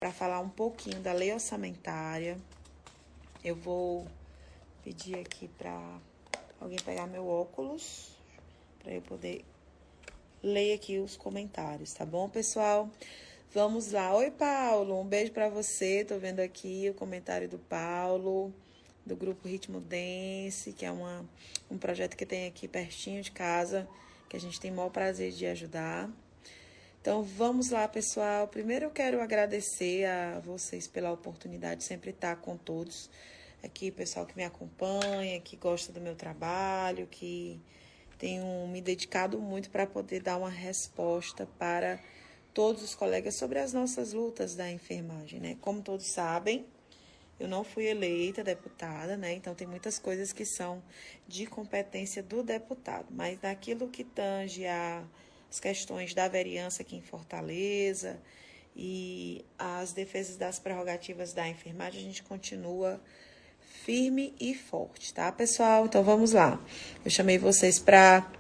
para falar um pouquinho da lei orçamentária. Eu vou pedir aqui para alguém pegar meu óculos, para eu poder ler aqui os comentários, tá bom, pessoal? Vamos lá. Oi, Paulo, um beijo para você. Tô vendo aqui o comentário do Paulo, do grupo Ritmo Dance, que é um projeto que tem aqui pertinho de casa, que a gente tem o maior prazer de ajudar. Então, vamos lá, pessoal. Primeiro, eu quero agradecer a vocês pela oportunidade de sempre estar com todos. Aqui, pessoal que me acompanha, que gosta do meu trabalho, que tenho me dedicado muito para poder dar uma resposta para todos os colegas sobre as nossas lutas da enfermagem, né? Como todos sabem, eu não fui eleita deputada, né? Então, tem muitas coisas que são de competência do deputado. Mas naquilo que tange as questões da vereança aqui em Fortaleza e as defesas das prerrogativas da enfermagem, a gente continua firme e forte, tá, pessoal? Então, vamos lá. Eu chamei vocês para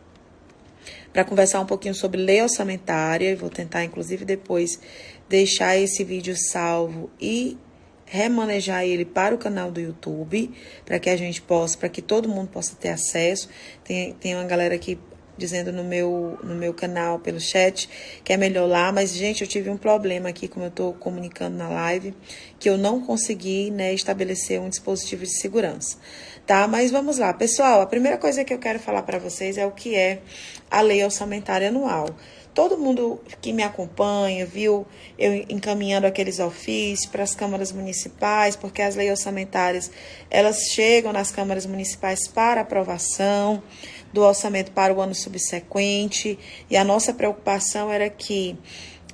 conversar um pouquinho sobre lei orçamentária. Vou tentar, inclusive, depois deixar esse vídeo salvo e remanejar ele para o canal do YouTube, para que a gente possa, para que todo mundo possa ter acesso. Tem uma galera aqui dizendo no meu canal, pelo chat, que é melhor lá, mas, gente, eu tive um problema aqui, como eu estou comunicando na live, que eu não consegui, né, estabelecer um dispositivo de segurança, tá? Mas vamos lá, pessoal, a primeira coisa que eu quero falar para vocês é o que é a lei orçamentária anual. Todo mundo que me acompanha viu eu encaminhando aqueles ofícios para as câmaras municipais, porque as leis orçamentárias, elas chegam nas câmaras municipais para aprovação do orçamento para o ano subsequente, e a nossa preocupação era que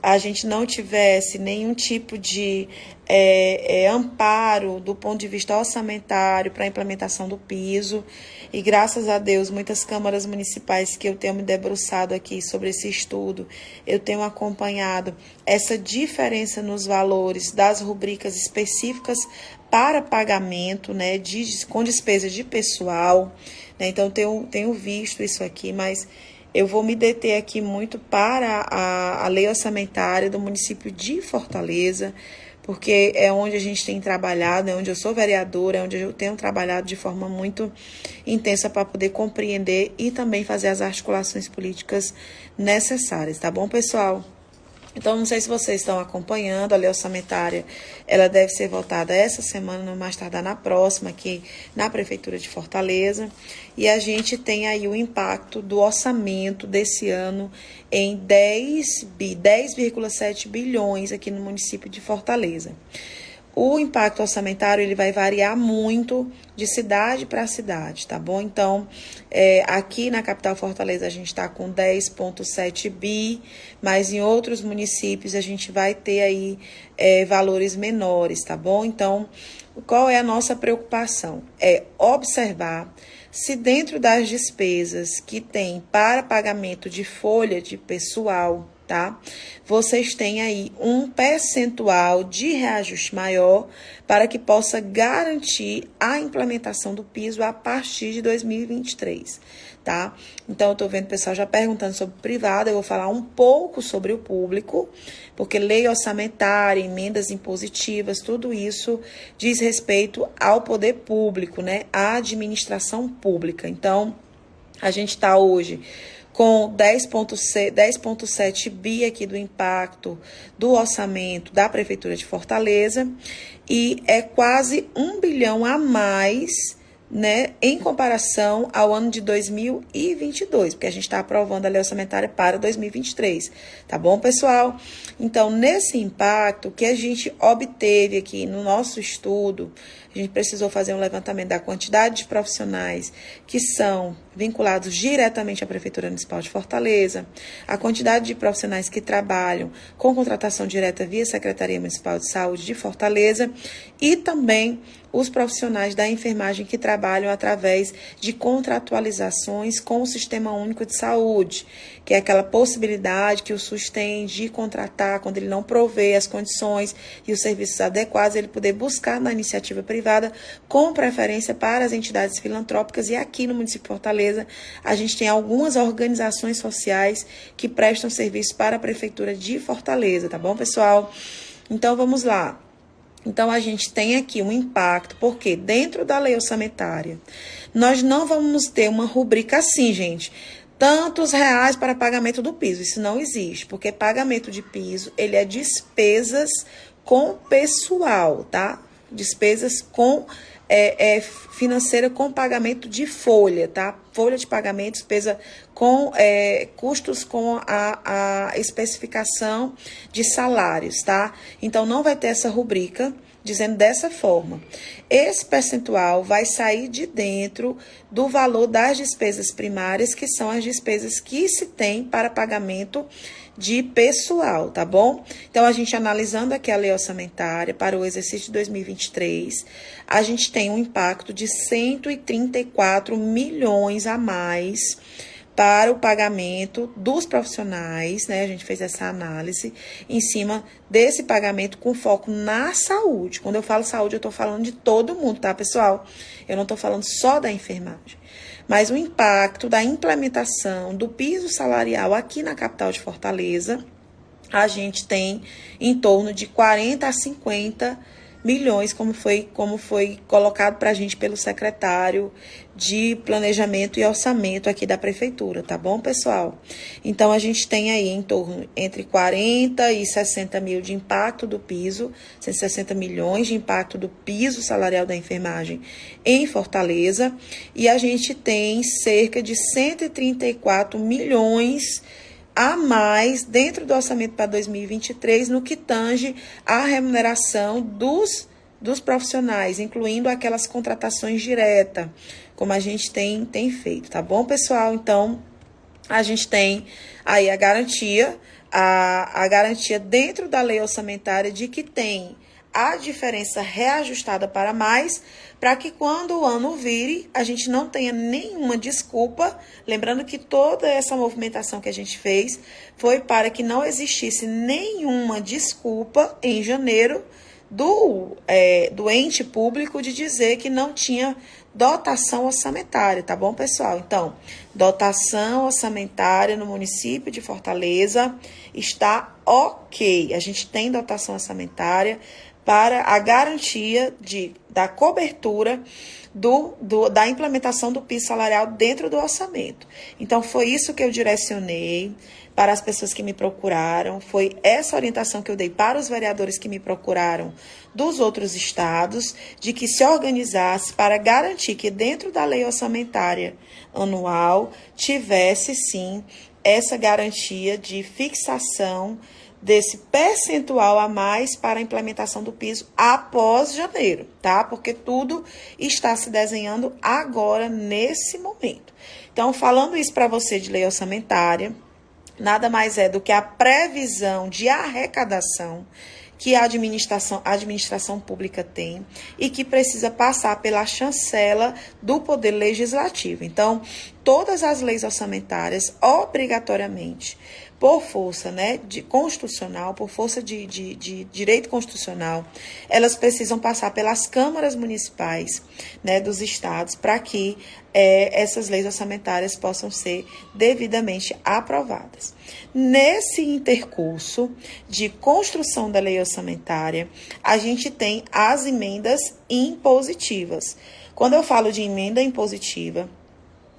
a gente não tivesse nenhum tipo de amparo do ponto de vista orçamentário para a implementação do piso. E graças a Deus, muitas câmaras municipais que eu tenho me debruçado aqui sobre esse estudo, eu tenho acompanhado essa diferença nos valores das rubricas específicas para pagamento, né, com despesas de pessoal, né? Então, tenho visto isso aqui, mas eu vou me deter aqui muito para a lei orçamentária do município de Fortaleza, porque é onde a gente tem trabalhado, é onde eu sou vereadora, é onde eu tenho trabalhado de forma muito intensa para poder compreender e também fazer as articulações políticas necessárias, tá bom, pessoal? Então, não sei se vocês estão acompanhando, a lei orçamentária, ela deve ser votada essa semana, no mais tardar na próxima, aqui na Prefeitura de Fortaleza. E a gente tem aí o impacto do orçamento desse ano em 10,7 bilhões aqui no município de Fortaleza. O impacto orçamentário, ele vai variar muito de cidade para cidade, tá bom? Então, aqui na capital Fortaleza a gente está com 10,7 bi, mas em outros municípios a gente vai ter aí valores menores, tá bom? Então, qual é a nossa preocupação? É observar se dentro das despesas que tem para pagamento de folha de pessoal, tá? Vocês têm aí um percentual de reajuste maior para que possa garantir a implementação do piso a partir de 2023, tá? Então, eu tô vendo o pessoal já perguntando sobre o privado, eu vou falar um pouco sobre o público, porque lei orçamentária, emendas impositivas, tudo isso diz respeito ao poder público, né? À administração pública. Então, a gente está hoje com 10,7 bi aqui do impacto do orçamento da Prefeitura de Fortaleza, e é quase 1 bilhão a mais, né, em comparação ao ano de 2022, porque a gente está aprovando a lei orçamentária para 2023, tá bom, pessoal? Então, nesse impacto que a gente obteve aqui no nosso estudo, a gente precisou fazer um levantamento da quantidade de profissionais que são vinculados diretamente à Prefeitura Municipal de Fortaleza, a quantidade de profissionais que trabalham com contratação direta via Secretaria Municipal de Saúde de Fortaleza e também os profissionais da enfermagem que trabalham através de contratualizações com o Sistema Único de Saúde, que é aquela possibilidade que o SUS tem de contratar quando ele não provê as condições e os serviços adequados, ele poder buscar na iniciativa privada com preferência para as entidades filantrópicas. E aqui no município de Fortaleza, a gente tem algumas organizações sociais que prestam serviço para a Prefeitura de Fortaleza, tá bom, pessoal? Então, vamos lá. Então, a gente tem aqui um impacto, porque dentro da lei orçamentária, nós não vamos ter uma rubrica assim, gente, tantos reais para pagamento do piso. Isso não existe, porque pagamento de piso, ele é despesas com pessoal, tá? Despesas com financeira com pagamento de folha, tá? Folha de pagamento, despesa com custos com a especificação de salários, tá? Então, não vai ter essa rubrica dizendo dessa forma. Esse percentual vai sair de dentro do valor das despesas primárias, que são as despesas que se tem para pagamento de pessoal, tá bom? Então, a gente analisando aqui a lei orçamentária para o exercício de 2023, a gente tem um impacto de 134 milhões a mais para o pagamento dos profissionais, né? A gente fez essa análise em cima desse pagamento com foco na saúde. Quando eu falo saúde, eu tô falando de todo mundo, tá, pessoal? Eu não tô falando só da enfermagem. Mas o impacto da implementação do piso salarial aqui na capital de Fortaleza, a gente tem em torno de 40 a 50 milhões, como foi colocado para a gente pelo secretário de Planejamento e Orçamento aqui da Prefeitura, tá bom, pessoal? Então, a gente tem aí em torno entre 40 e 60 mil de impacto do piso, 160 milhões de impacto do piso salarial da enfermagem em Fortaleza, e a gente tem cerca de 134 milhões a mais dentro do orçamento para 2023 no que tange à remuneração dos profissionais, incluindo aquelas contratações diretas, como a gente tem feito, tá bom, pessoal? Então, a gente tem aí a garantia dentro da lei orçamentária de que tem a diferença reajustada para mais, para que quando o ano vire, a gente não tenha nenhuma desculpa. Lembrando que toda essa movimentação que a gente fez foi para que não existisse nenhuma desculpa em janeiro do ente público de dizer que não tinha dotação orçamentária, tá bom, pessoal? Então, dotação orçamentária no município de Fortaleza está ok. A gente tem dotação orçamentária para a garantia da cobertura da implementação do piso salarial dentro do orçamento. Então, foi isso que eu direcionei para as pessoas que me procuraram, foi essa orientação que eu dei para os vereadores que me procuraram dos outros estados, de que se organizasse para garantir que dentro da lei orçamentária anual tivesse, sim, essa garantia de fixação desse percentual a mais para a implementação do piso após janeiro, tá? Porque tudo está se desenhando agora, nesse momento. Então, falando isso para você de lei orçamentária, nada mais é do que a previsão de arrecadação que a administração pública tem e que precisa passar pela chancela do Poder Legislativo. Então, todas as leis orçamentárias, obrigatoriamente, por força, né, constitucional, por força de direito constitucional, elas precisam passar pelas câmaras municipais, né, dos estados, para que essas leis orçamentárias possam ser devidamente aprovadas. Nesse intercurso de construção da lei orçamentária, a gente tem as emendas impositivas. Quando eu falo de emenda impositiva,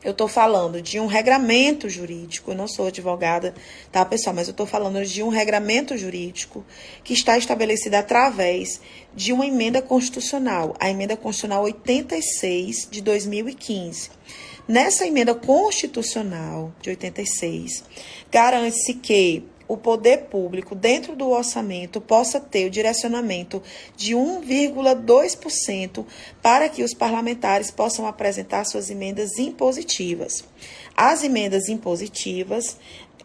eu estou falando de um regramento jurídico, eu não sou advogada, tá, pessoal? Mas eu estou falando de um regramento jurídico que está estabelecido através de uma emenda constitucional, a emenda constitucional 86 de 2015. Nessa emenda constitucional de 86, garante-se que o poder público, dentro do orçamento, possa ter o direcionamento de 1,2% para que os parlamentares possam apresentar suas emendas impositivas. As emendas impositivas,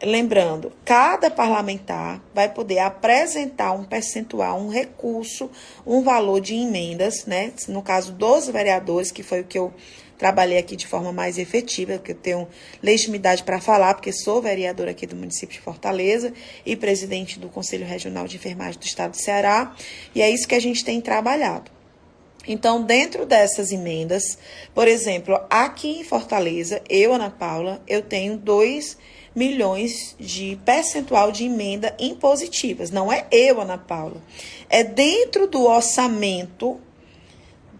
lembrando, cada parlamentar vai poder apresentar um percentual, um recurso, um valor de emendas, né? No caso dos vereadores, que foi o que eu trabalhei aqui de forma mais efetiva, porque eu tenho legitimidade para falar, porque sou vereadora aqui do município de Fortaleza e presidente do Conselho Regional de Enfermagem do Estado do Ceará, e é isso que a gente tem trabalhado. Então, dentro dessas emendas, por exemplo, aqui em Fortaleza, eu, Ana Paula, eu tenho 2 milhões de percentual de emenda impositivas. Não é eu, Ana Paula. É dentro do orçamento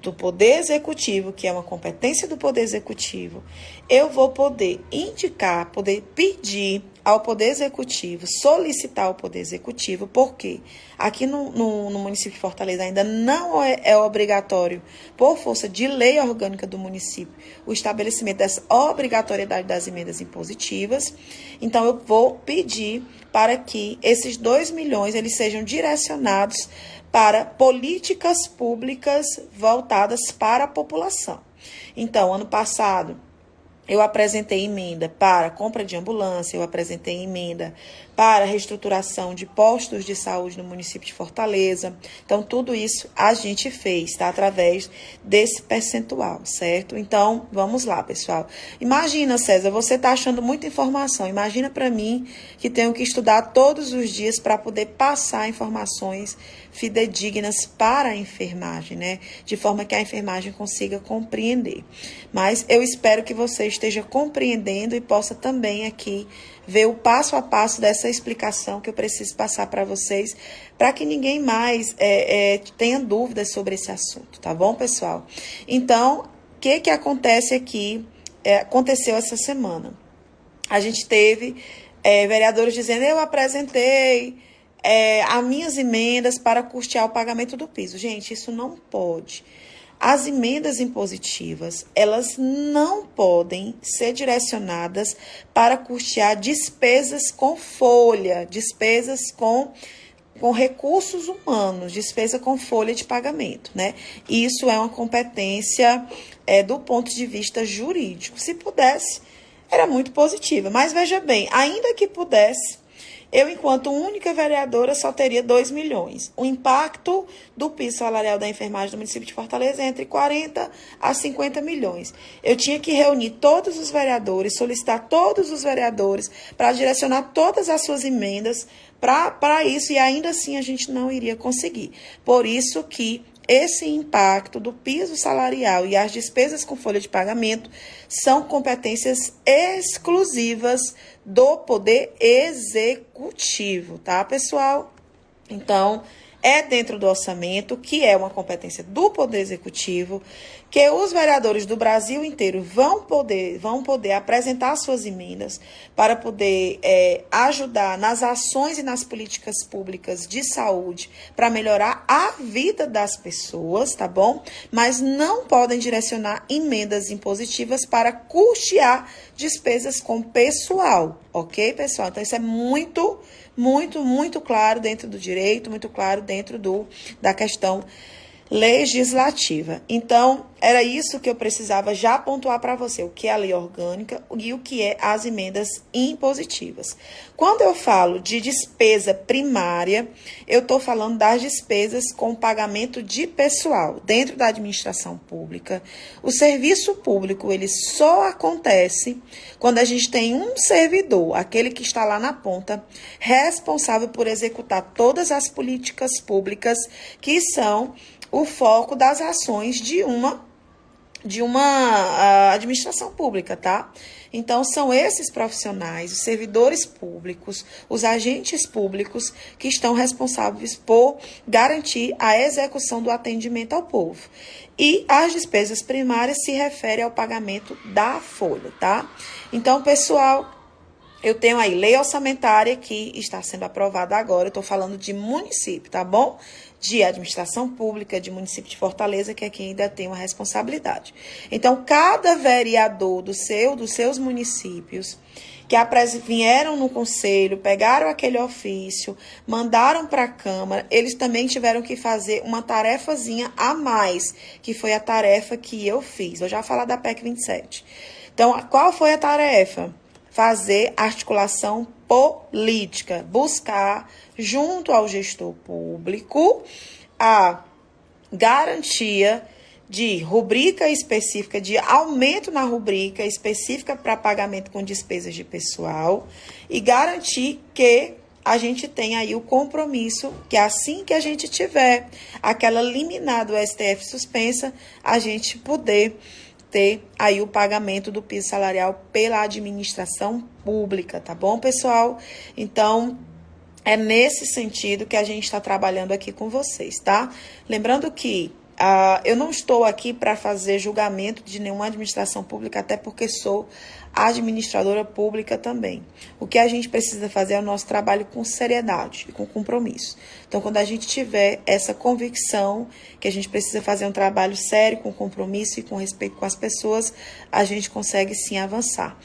do Poder Executivo, que é uma competência do Poder Executivo, eu vou poder indicar, poder pedir ao Poder Executivo, solicitar ao Poder Executivo, porque aqui no município de Fortaleza ainda não é obrigatório, por força de lei orgânica do município, o estabelecimento dessa obrigatoriedade das emendas impositivas. Então, eu vou pedir para que esses 2 milhões eles sejam direcionados para políticas públicas voltadas para a população. Então, ano passado, eu apresentei emenda para compra de ambulância, eu apresentei emenda para reestruturação de postos de saúde no município de Fortaleza. Então, tudo isso a gente fez, tá? Através desse percentual, certo? Então, vamos lá, pessoal. Imagina, César, você tá achando muita informação. Imagina para mim que tenho que estudar todos os dias para poder passar informações fidedignas para a enfermagem, né? De forma que a enfermagem consiga compreender. Mas eu espero que você esteja compreendendo e possa também aqui ver o passo a passo dessa explicação que eu preciso passar para vocês, para que ninguém mais tenha dúvidas sobre esse assunto, tá bom, pessoal? Então, o que acontece aqui, aconteceu essa semana? A gente teve vereadores dizendo, eu apresentei as minhas emendas para custear o pagamento do piso. Gente, isso não pode. As emendas impositivas, elas não podem ser direcionadas para custear despesas com folha, despesas com recursos humanos, despesa com folha de pagamento, né? Isso é uma competência do ponto de vista jurídico. Se pudesse, era muito positiva. Mas veja bem, ainda que pudesse, eu, enquanto única vereadora, só teria 2 milhões. O impacto do piso salarial da enfermagem do município de Fortaleza é entre 40 a 50 milhões. Eu tinha que reunir todos os vereadores, solicitar todos os vereadores para direcionar todas as suas emendas para isso, e ainda assim a gente não iria conseguir. Por isso que esse impacto do piso salarial e as despesas com folha de pagamento são competências exclusivas do Poder Executivo, tá, pessoal? Então, é dentro do orçamento, que é uma competência do Poder Executivo, que os vereadores do Brasil inteiro vão poder apresentar suas emendas para poder ajudar nas ações e nas políticas públicas de saúde para melhorar a vida das pessoas, tá bom? Mas não podem direcionar emendas impositivas para custear despesas com pessoal, ok, pessoal? Então, isso é muito claro dentro do direito, muito claro dentro da questão legislativa. Então, era isso que eu precisava já pontuar para você, o que é a lei orgânica e o que é as emendas impositivas. Quando eu falo de despesa primária, eu estou falando das despesas com pagamento de pessoal. Dentro da administração pública, o serviço público, ele só acontece quando a gente tem um servidor, aquele que está lá na ponta, responsável por executar todas as políticas públicas que são o foco das ações de uma administração pública, tá? Então, são esses profissionais, os servidores públicos, os agentes públicos que estão responsáveis por garantir a execução do atendimento ao povo. E as despesas primárias se referem ao pagamento da folha, tá? Então, pessoal, eu tenho aí lei orçamentária que está sendo aprovada agora, eu estou falando de município, tá bom? De administração pública, de município de Fortaleza, que aqui ainda tem uma responsabilidade. Então, cada vereador dos seus municípios que vieram no conselho, pegaram aquele ofício, mandaram para a Câmara, eles também tiveram que fazer uma tarefazinha a mais, que foi a tarefa que eu fiz. Vou já falar da PEC 27. Então, qual foi a tarefa? Fazer articulação política, buscar, junto ao gestor público, a garantia de rubrica específica, de aumento na rubrica específica para pagamento com despesas de pessoal e garantir que a gente tem aí o compromisso que assim que a gente tiver aquela liminar do STF suspensa, a gente poder ter aí o pagamento do piso salarial pela administração pública, tá bom, pessoal? Então, é nesse sentido que a gente está trabalhando aqui com vocês, tá? Lembrando que eu não estou aqui para fazer julgamento de nenhuma administração pública, até porque sou administradora pública também. O que a gente precisa fazer é o nosso trabalho com seriedade e com compromisso. Então, quando a gente tiver essa convicção que a gente precisa fazer um trabalho sério, com compromisso e com respeito com as pessoas, a gente consegue sim avançar.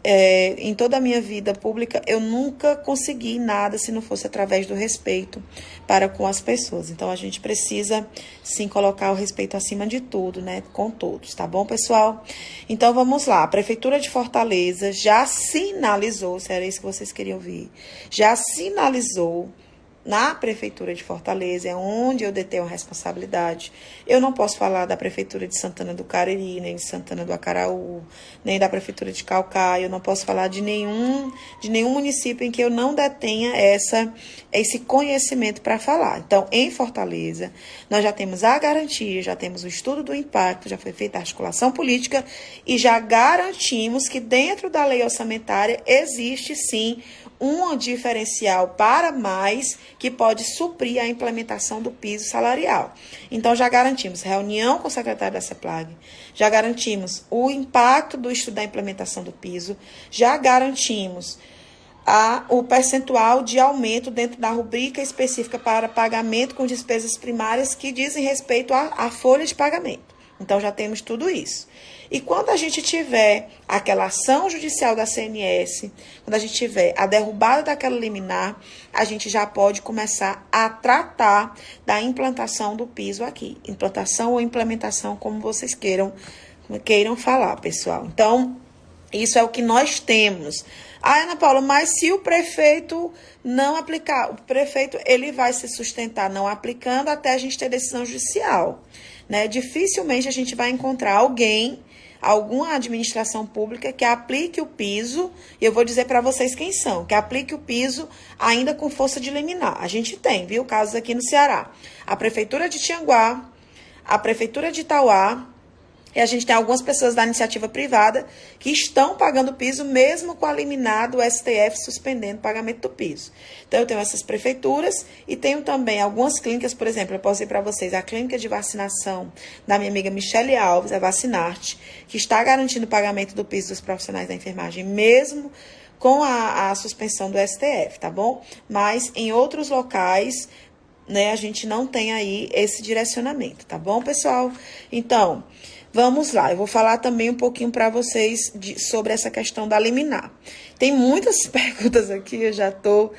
Em toda a minha vida pública, eu nunca consegui nada se não fosse através do respeito para com as pessoas. Então, a gente precisa, sim, colocar o respeito acima de tudo, né? Com todos, tá bom, pessoal? Então, vamos lá. A Prefeitura de Fortaleza já sinalizou, se era isso que vocês queriam ouvir, já sinalizou na Prefeitura de Fortaleza, é onde eu detenho a responsabilidade. Eu não posso falar da Prefeitura de Santana do Cariri, nem de Santana do Acaraú, nem da Prefeitura de Caucaia. Eu não posso falar de nenhum município em que eu não detenha esse conhecimento para falar. Então, em Fortaleza, nós já temos a garantia, já temos o estudo do impacto, já foi feita a articulação política e já garantimos que dentro da lei orçamentária existe, sim, um diferencial para mais que pode suprir a implementação do piso salarial. Então, já garantimos reunião com o secretário da CEPLAG, já garantimos o impacto do estudo da implementação do piso, já garantimos o percentual de aumento dentro da rubrica específica para pagamento com despesas primárias que dizem respeito à folha de pagamento. Então, já temos tudo isso. E quando a gente tiver aquela ação judicial da CNS, quando a gente tiver a derrubada daquela liminar, a gente já pode começar a tratar da implantação do piso aqui. Implantação ou implementação, como vocês queiram falar, pessoal. Então, isso é o que nós temos. Ana Paula, mas se o prefeito não aplicar, o prefeito ele vai se sustentar não aplicando até a gente ter decisão judicial, né? Dificilmente a gente vai encontrar alguma administração pública que aplique o piso, e eu vou dizer para vocês quem são, que aplique o piso ainda com força de liminar. A gente tem, viu, casos aqui no Ceará. A Prefeitura de Tianguá, a Prefeitura de Itauá, e a gente tem algumas pessoas da iniciativa privada que estão pagando piso, mesmo com a liminar do STF suspendendo o pagamento do piso. Então, eu tenho essas prefeituras e tenho também algumas clínicas, por exemplo, eu posso dizer para vocês, a clínica de vacinação da minha amiga Michele Alves, a Vacinarte, que está garantindo o pagamento do piso dos profissionais da enfermagem, mesmo com a suspensão do STF, tá bom? Mas em outros locais, né, a gente não tem aí esse direcionamento, tá bom, pessoal? Então, vamos lá, eu vou falar também um pouquinho para vocês sobre essa questão da liminar. Tem muitas perguntas aqui, eu já estou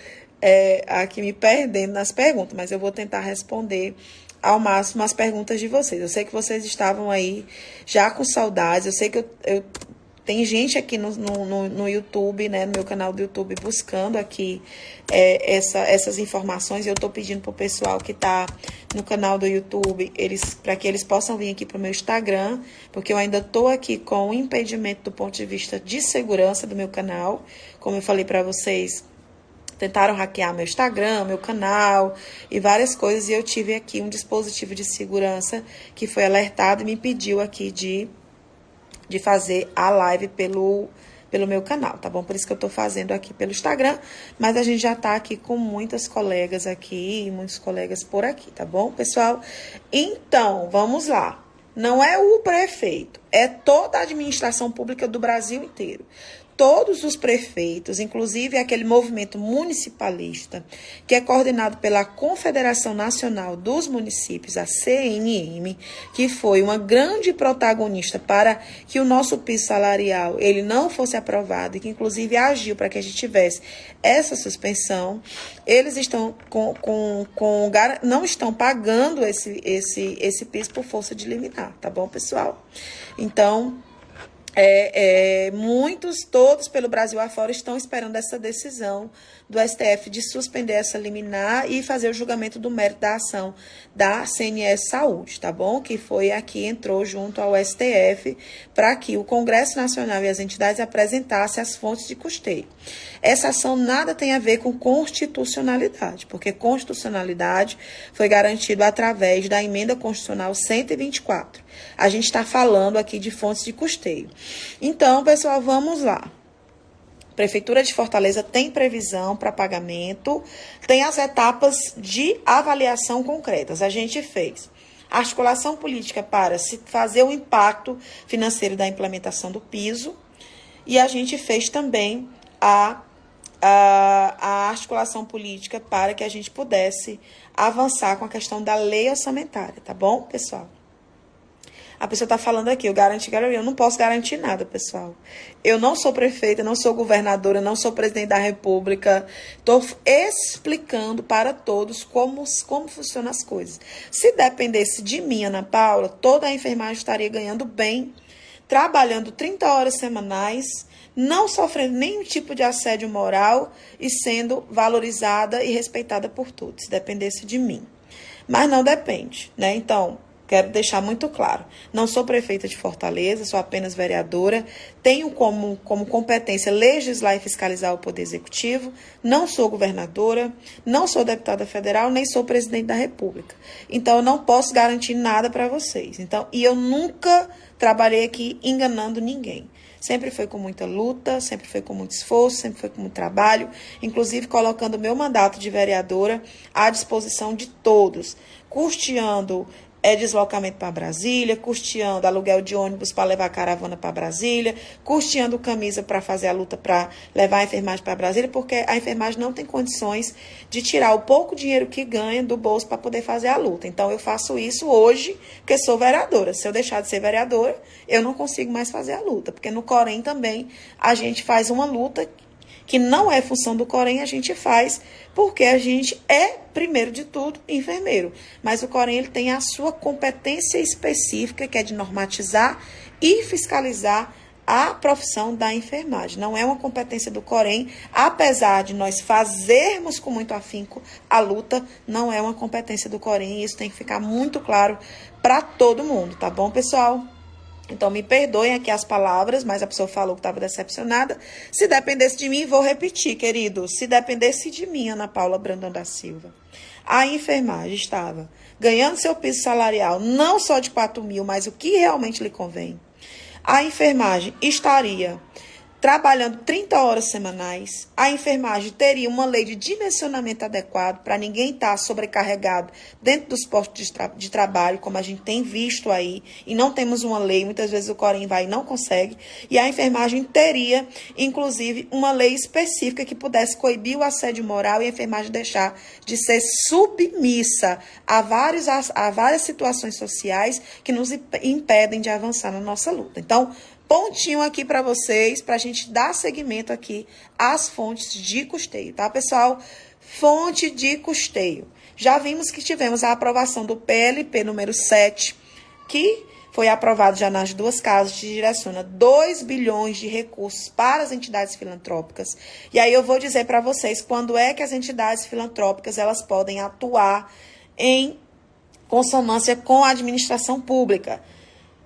aqui me perdendo nas perguntas, mas eu vou tentar responder ao máximo as perguntas de vocês. Eu sei que vocês estavam aí já com saudades, eu sei que tem gente aqui no YouTube, né, no meu canal do YouTube, buscando aqui essas informações. E eu estou pedindo para o pessoal que está no canal do YouTube, para que eles possam vir aqui para o meu Instagram, porque eu ainda estou aqui com o impedimento do ponto de vista de segurança do meu canal. Como eu falei para vocês, tentaram hackear meu Instagram, meu canal e várias coisas. E eu tive aqui um dispositivo de segurança que foi alertado e me pediu aqui de fazer a live pelo meu canal, tá bom? Por isso que eu tô fazendo aqui pelo Instagram, mas a gente já tá aqui com muitas colegas aqui, muitos colegas por aqui, tá bom, pessoal? Então, vamos lá. Não é o prefeito, é toda a administração pública do Brasil inteiro. Todos os prefeitos, inclusive aquele movimento municipalista, que é coordenado pela Confederação Nacional dos Municípios, a CNM, que foi uma grande protagonista para que o nosso piso salarial ele não fosse aprovado e que inclusive agiu para que a gente tivesse essa suspensão, eles estão não estão pagando esse piso por força de liminar, tá bom, pessoal? Então, todos pelo Brasil afora estão esperando essa decisão do STF de suspender essa liminar e fazer o julgamento do mérito da ação da CNS Saúde, tá bom? Que foi aqui, entrou junto ao STF para que o Congresso Nacional e as entidades apresentassem as fontes de custeio. Essa ação nada tem a ver com constitucionalidade, porque constitucionalidade foi garantido através da emenda constitucional 124. A gente está falando aqui de fontes de custeio. Então, pessoal, vamos lá. Prefeitura de Fortaleza tem previsão para pagamento, tem as etapas de avaliação concretas. A gente fez articulação política para se fazer o impacto financeiro da implementação do piso e a gente fez também a articulação política para que a gente pudesse avançar com a questão da lei orçamentária, tá bom, pessoal? A pessoa está falando aqui, eu não posso garantir nada, pessoal. Eu não sou prefeita, não sou governadora, não sou presidente da República. Estou explicando para todos como funcionam as coisas. Se dependesse de mim, Ana Paula, toda a enfermagem estaria ganhando bem, trabalhando 30 horas semanais, não sofrendo nenhum tipo de assédio moral e sendo valorizada e respeitada por todos, se dependesse de mim. Mas não depende, né? Então, quero deixar muito claro, não sou prefeita de Fortaleza, sou apenas vereadora, tenho como competência legislar e fiscalizar o Poder Executivo, não sou governadora, não sou deputada federal, nem sou presidente da República. Então, eu não posso garantir nada para vocês. Então, e eu nunca trabalhei aqui enganando ninguém. Sempre foi com muita luta, sempre foi com muito esforço, sempre foi com muito trabalho, inclusive colocando o meu mandato de vereadora à disposição de todos, custeando deslocamento para Brasília, custeando aluguel de ônibus para levar a caravana para Brasília, custeando camisa para fazer a luta para levar a enfermagem para Brasília, porque a enfermagem não tem condições de tirar o pouco dinheiro que ganha do bolso para poder fazer a luta. Então, eu faço isso hoje, porque sou vereadora. Se eu deixar de ser vereadora, eu não consigo mais fazer a luta, porque no Corém também a gente faz uma luta que não é função do Corém, a gente faz porque a gente é, primeiro de tudo, enfermeiro. Mas o Corém ele tem a sua competência específica, que é de normatizar e fiscalizar a profissão da enfermagem. Não é uma competência do Corém, apesar de nós fazermos com muito afinco a luta, não é uma competência do Corém, e isso tem que ficar muito claro para todo mundo, tá bom, pessoal? Então, me perdoem aqui as palavras, mas a pessoa falou que estava decepcionada. Se dependesse de mim, vou repetir, querido. Se dependesse de mim, Ana Paula Brandão da Silva, a enfermagem estava ganhando seu piso salarial, não só de 4 mil, mas o que realmente lhe convém. A enfermagem estaria trabalhando 30 horas semanais, a enfermagem teria uma lei de dimensionamento adequado para ninguém estar sobrecarregado dentro dos postos de trabalho, como a gente tem visto aí, e não temos uma lei, muitas vezes o Corém vai e não consegue, e a enfermagem teria, inclusive, uma lei específica que pudesse coibir o assédio moral e a enfermagem deixar de ser submissa a várias situações sociais que nos impedem de avançar na nossa luta. Então, pontinho aqui para vocês, para a gente dar seguimento aqui às fontes de custeio, tá, pessoal? Fonte de custeio. Já vimos que tivemos a aprovação do PLP número 7, que foi aprovado já nas duas casas, que direciona 2 bilhões de recursos para as entidades filantrópicas. E aí eu vou dizer para vocês quando é que as entidades filantrópicas elas podem atuar em consonância com a administração pública.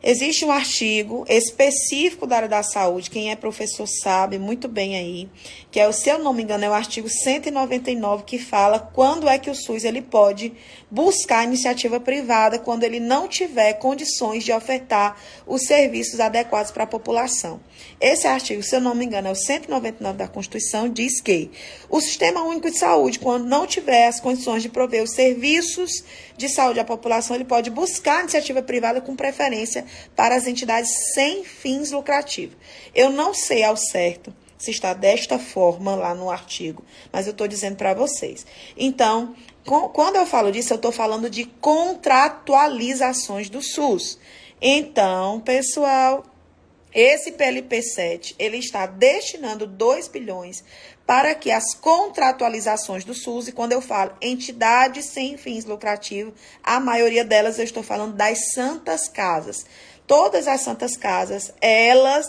Existe um artigo específico da área da saúde, quem é professor sabe muito bem aí, que é, se eu não me engano, é o artigo 199, que fala quando é que o SUS ele pode buscar iniciativa privada quando ele não tiver condições de ofertar os serviços adequados para a população. Esse artigo, se eu não me engano, é o 199 da Constituição, diz que o Sistema Único de Saúde, quando não tiver as condições de prover os serviços de saúde à população, ele pode buscar iniciativa privada com preferência para as entidades sem fins lucrativos. Eu não sei ao certo se está desta forma lá no artigo, mas eu estou dizendo para vocês. Então, quando eu falo disso, eu estou falando de contratualizações do SUS. Então, pessoal, esse PLP 7, ele está destinando 2 bilhões para que as contratualizações do SUS, e quando eu falo entidades sem fins lucrativos, a maioria delas eu estou falando das santas casas. Todas as santas casas,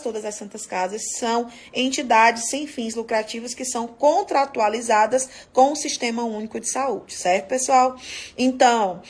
todas as santas casas são entidades sem fins lucrativos que são contratualizadas com o Sistema Único de Saúde, certo, pessoal? Então,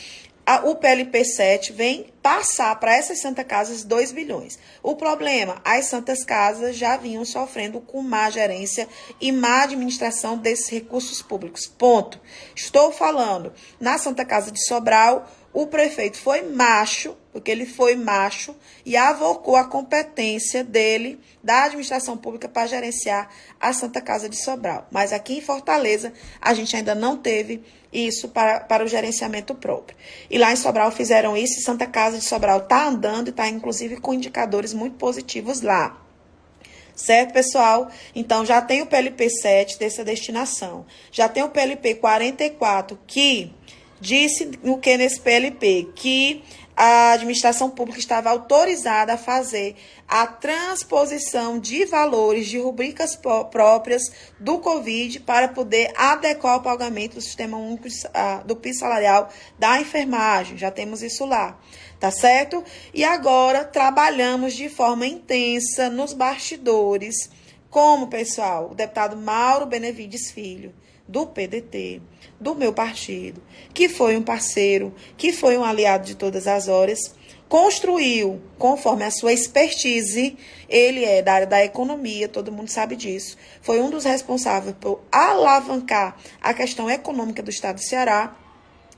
o PLP 7 vem passar para essas santas casas 2 bilhões. O problema, as santas casas já vinham sofrendo com má gerência e má administração desses recursos públicos. Ponto. Estou falando, na Santa Casa de Sobral, o prefeito foi macho, porque ele foi macho, e avocou a competência dele, da administração pública, para gerenciar a Santa Casa de Sobral. Mas aqui em Fortaleza, a gente ainda não teve isso para o gerenciamento próprio. E lá em Sobral fizeram isso, e Santa Casa de Sobral está andando e está, inclusive, com indicadores muito positivos lá. Certo, pessoal? Então, já tem o PLP 7 dessa destinação. Já tem o PLP 44, que disse o que nesse PLP? Que a administração pública estava autorizada a fazer a transposição de valores de rubricas próprias do Covid para poder adequar o pagamento do Sistema Único do piso salarial da enfermagem. Já temos isso lá, tá certo? E agora trabalhamos de forma intensa nos bastidores, como, pessoal, o deputado Mauro Benevides Filho, do PDT, do meu partido, que foi um parceiro, que foi um aliado de todas as horas, construiu, conforme a sua expertise, ele é da área da economia, todo mundo sabe disso, foi um dos responsáveis por alavancar a questão econômica do estado do Ceará,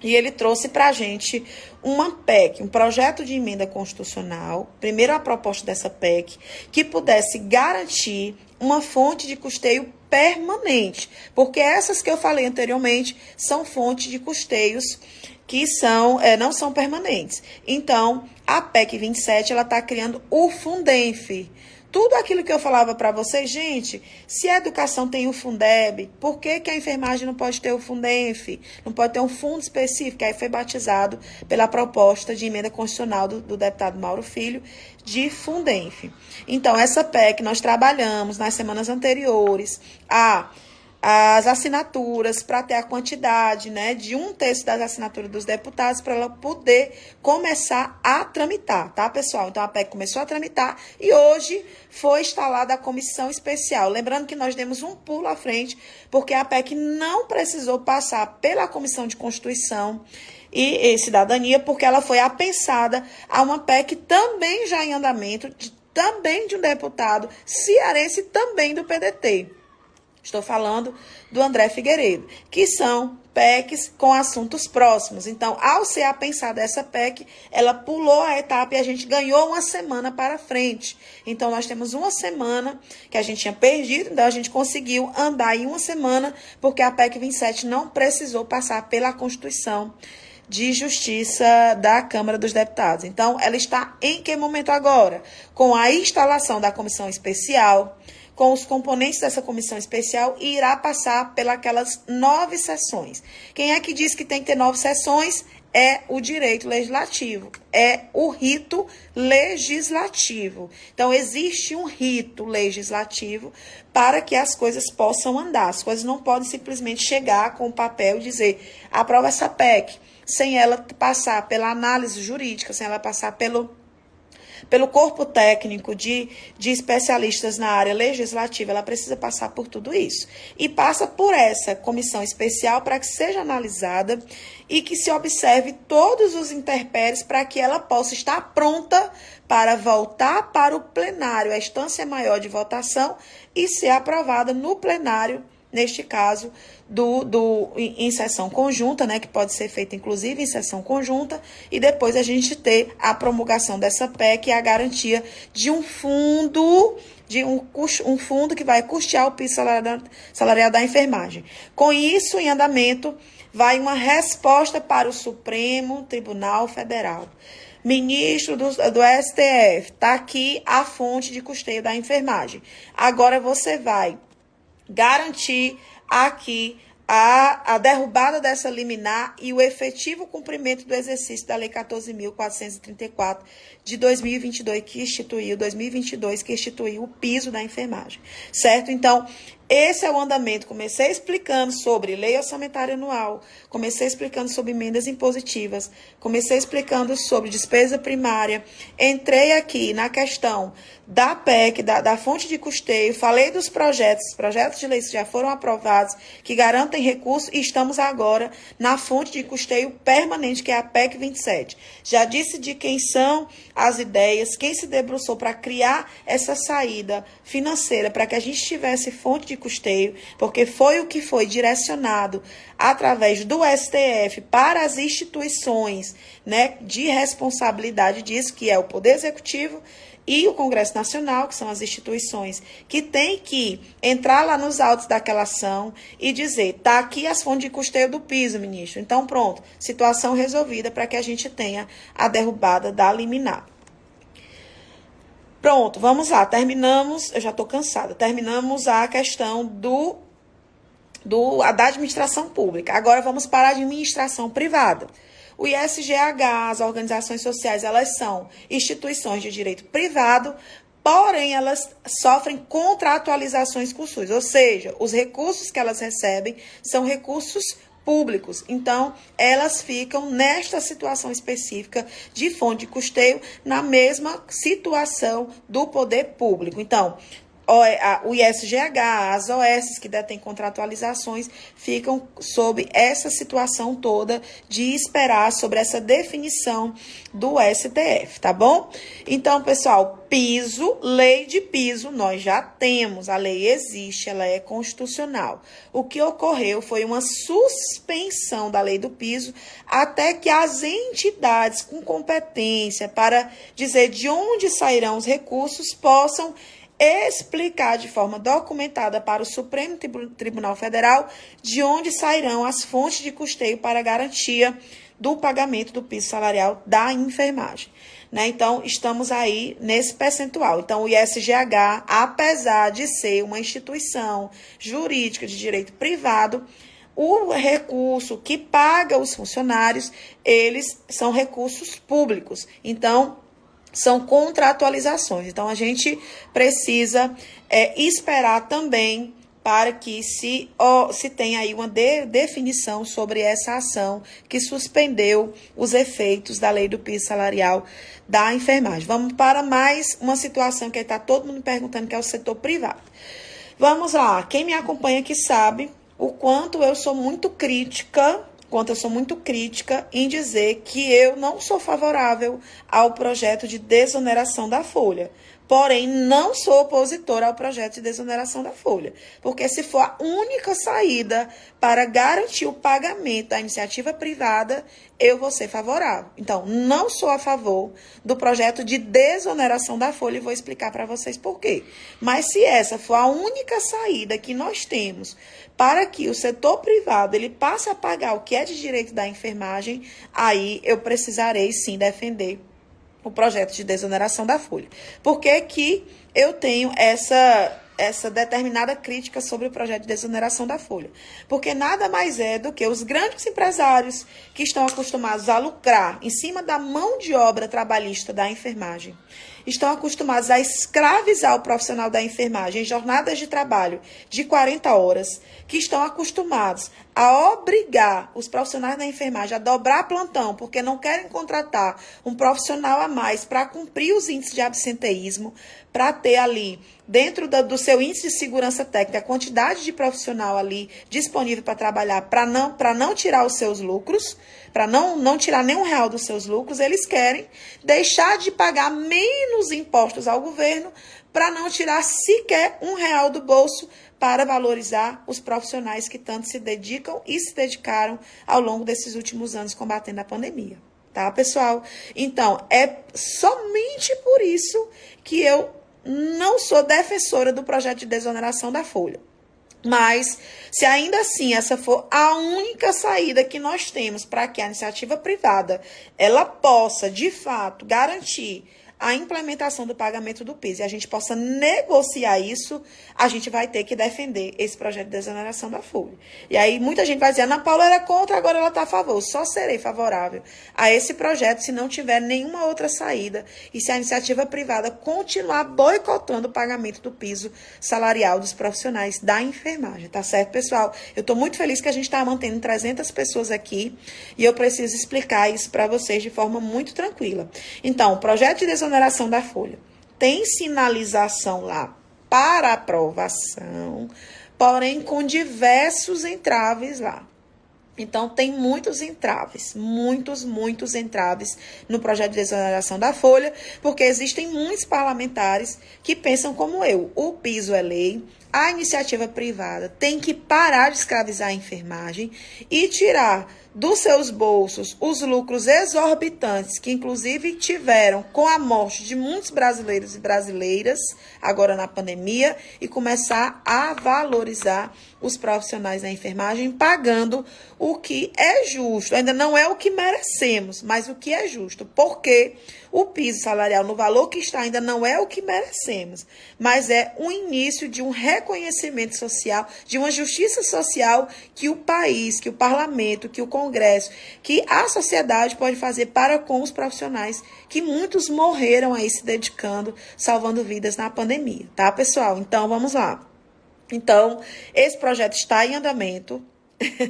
e ele trouxe para a gente uma PEC, um projeto de emenda constitucional, primeiro a proposta dessa PEC, que pudesse garantir uma fonte de custeio permanente, porque essas que eu falei anteriormente são fontes de custeios que não são permanentes. Então, a PEC 27, ela está criando o Fundenf. Tudo aquilo que eu falava para vocês, gente, se a educação tem o Fundeb, por que que a enfermagem não pode ter o Fundenf? Não pode ter um fundo específico? Aí foi batizado pela proposta de emenda constitucional do deputado Mauro Filho, de Fundenf. Então, essa PEC nós trabalhamos nas semanas anteriores as assinaturas para ter a quantidade, né, de 1/3 das assinaturas dos deputados para ela poder começar a tramitar, tá, pessoal? Então, a PEC começou a tramitar e hoje foi instalada a comissão especial. Lembrando que nós demos um pulo à frente, porque a PEC não precisou passar pela Comissão de Constituição e Cidadania, porque ela foi apensada a uma PEC também já em andamento, também de um deputado cearense, também do PDT. Estou falando do André Figueiredo, que são PECs com assuntos próximos. Então, ao ser apensada essa PEC, ela pulou a etapa e a gente ganhou uma semana para frente. Então, nós temos uma semana que a gente tinha perdido, então a gente conseguiu andar em uma semana, porque a PEC 27 não precisou passar pela Constituição de Justiça da Câmara dos Deputados. Então, ela está em que momento agora? Com a instalação da comissão especial, com os componentes dessa comissão especial, e irá passar pelas 9 sessões. Quem é que diz que tem que ter 9 sessões? É o direito legislativo, é o rito legislativo. Então, existe um rito legislativo para que as coisas possam andar. As coisas não podem simplesmente chegar com o papel e dizer, aprova essa PEC, sem ela passar pela análise jurídica, sem ela passar pelo corpo técnico de especialistas na área legislativa. Ela precisa passar por tudo isso. E passa por essa comissão especial para que seja analisada e que se observe todos os intempéries para que ela possa estar pronta para voltar para o plenário, a instância maior de votação, e ser aprovada no plenário, neste caso, em sessão conjunta, né, que pode ser feita, inclusive, em sessão conjunta, e depois a gente ter a promulgação dessa PEC e a garantia de um fundo, um fundo que vai custear o piso salarial da enfermagem. Com isso, em andamento, vai uma resposta para o Supremo Tribunal Federal. Ministro do STF, está aqui a fonte de custeio da enfermagem. Agora você vai garantir aqui a derrubada dessa liminar e o efetivo cumprimento do exercício da Lei 14.434 de 2022, que instituiu o piso da enfermagem, certo? Então, esse é o andamento. Comecei explicando sobre lei orçamentária anual, comecei explicando sobre emendas impositivas, comecei explicando sobre despesa primária, entrei aqui na questão da PEC, da fonte de custeio, falei dos projetos de lei que já foram aprovados, que garantem recursos, e estamos agora na fonte de custeio permanente, que é a PEC 27. Já disse de quem são as ideias, quem se debruçou para criar essa saída financeira, para que a gente tivesse fonte de custeio, porque foi o que foi direcionado através do STF para as instituições, né, de responsabilidade disso, que é o Poder Executivo e o Congresso Nacional, que são as instituições que têm que entrar lá nos autos daquela ação e dizer, tá aqui as fontes de custeio do piso, ministro. Então, pronto, situação resolvida para que a gente tenha a derrubada da liminar. Pronto, vamos lá, terminamos, eu já estou cansada, terminamos a questão da administração pública. Agora vamos para a administração privada. O ISGH, as organizações sociais, elas são instituições de direito privado, porém elas sofrem contratualizações com o SUS, ou seja, os recursos que elas recebem são recursos públicos. Então, elas ficam nesta situação específica de fonte de custeio, na mesma situação do poder público. Então, o ISGH, as OS que detêm contratualizações, ficam sob essa situação toda de esperar sobre essa definição do STF, tá bom? Então, pessoal, piso, lei de piso, nós já temos, a lei existe, ela é constitucional. O que ocorreu foi uma suspensão da lei do piso até que as entidades com competência para dizer de onde sairão os recursos possam explicar de forma documentada para o Supremo Tribunal Federal de onde sairão as fontes de custeio para garantia do pagamento do piso salarial da enfermagem. Né? Então, estamos aí nesse percentual. Então, o ISGH, apesar de ser uma instituição jurídica de direito privado, o recurso que paga os funcionários, eles são recursos públicos. Então, são contratualizações. Então, a gente precisa esperar também para que se tenha aí uma definição sobre essa ação que suspendeu os efeitos da lei do piso salarial da enfermagem. Vamos para mais uma situação que está todo mundo perguntando, que é o setor privado. Vamos lá. Quem me acompanha aqui sabe o quanto eu sou muito crítica em dizer que eu não sou favorável ao projeto de desoneração da folha. Porém, não sou opositora ao projeto de desoneração da folha. Porque se for a única saída para garantir o pagamento da iniciativa privada, eu vou ser favorável. Então, não sou a favor do projeto de desoneração da folha e vou explicar para vocês por quê. Mas se essa for a única saída que nós temos para que o setor privado ele passe a pagar o que é de direito da enfermagem, aí eu precisarei sim defender o projeto de desoneração da folha. Por que que eu tenho essa determinada crítica sobre o projeto de desoneração da folha? Porque nada mais é do que os grandes empresários que estão acostumados a lucrar em cima da mão de obra trabalhista da enfermagem, estão acostumados a escravizar o profissional da enfermagem em jornadas de trabalho de 40 horas, que estão acostumados a obrigar os profissionais da enfermagem a dobrar plantão, porque não querem contratar um profissional a mais para cumprir os índices de absenteísmo, para ter ali, dentro do seu índice de segurança técnica, a quantidade de profissional ali disponível para trabalhar, para não tirar os seus lucros, para não tirar nenhum real dos seus lucros, eles querem deixar de pagar menos impostos ao governo para não tirar sequer R$1 do bolso para valorizar os profissionais que tanto se dedicam e se dedicaram ao longo desses últimos anos combatendo a pandemia. Tá, pessoal? Então, é somente por isso que eu não sou defensora do projeto de desoneração da folha. Mas, se ainda assim essa for a única saída que nós temos para que a iniciativa privada ela possa, de fato, garantir a implementação do pagamento do piso e a gente possa negociar isso, a gente vai ter que defender esse projeto de desoneração da folha. E aí muita gente vai dizer, Ana Paula era contra, agora ela está a favor. Só serei favorável a esse projeto se não tiver nenhuma outra saída e se a iniciativa privada continuar boicotando o pagamento do piso salarial dos profissionais da enfermagem. Tá certo, pessoal? Eu estou muito feliz que a gente está mantendo 300 pessoas aqui e eu preciso explicar isso para vocês de forma muito tranquila. Então, o projeto de desoneração da folha tem sinalização lá para aprovação, porém com diversos entraves lá. Então, tem muitos entraves, muitos entraves no projeto de desoneração da folha, porque existem muitos parlamentares que pensam como eu. O piso é lei, a iniciativa privada tem que parar de escravizar a enfermagem e tirar dos seus bolsos os lucros exorbitantes que, inclusive, tiveram com a morte de muitos brasileiros e brasileiras, agora na pandemia, e começar a valorizar os profissionais da enfermagem, pagando o que é justo. Ainda não é o que merecemos, mas o que é justo, porque o piso salarial no valor que está ainda não é o que merecemos, mas é o início de um reconhecimento social, de uma justiça social que o país, que o parlamento, que o Congresso, que a sociedade pode fazer para com os profissionais, que muitos morreram aí se dedicando, salvando vidas na pandemia, tá, pessoal? Então, vamos lá. Então, esse projeto está em andamento.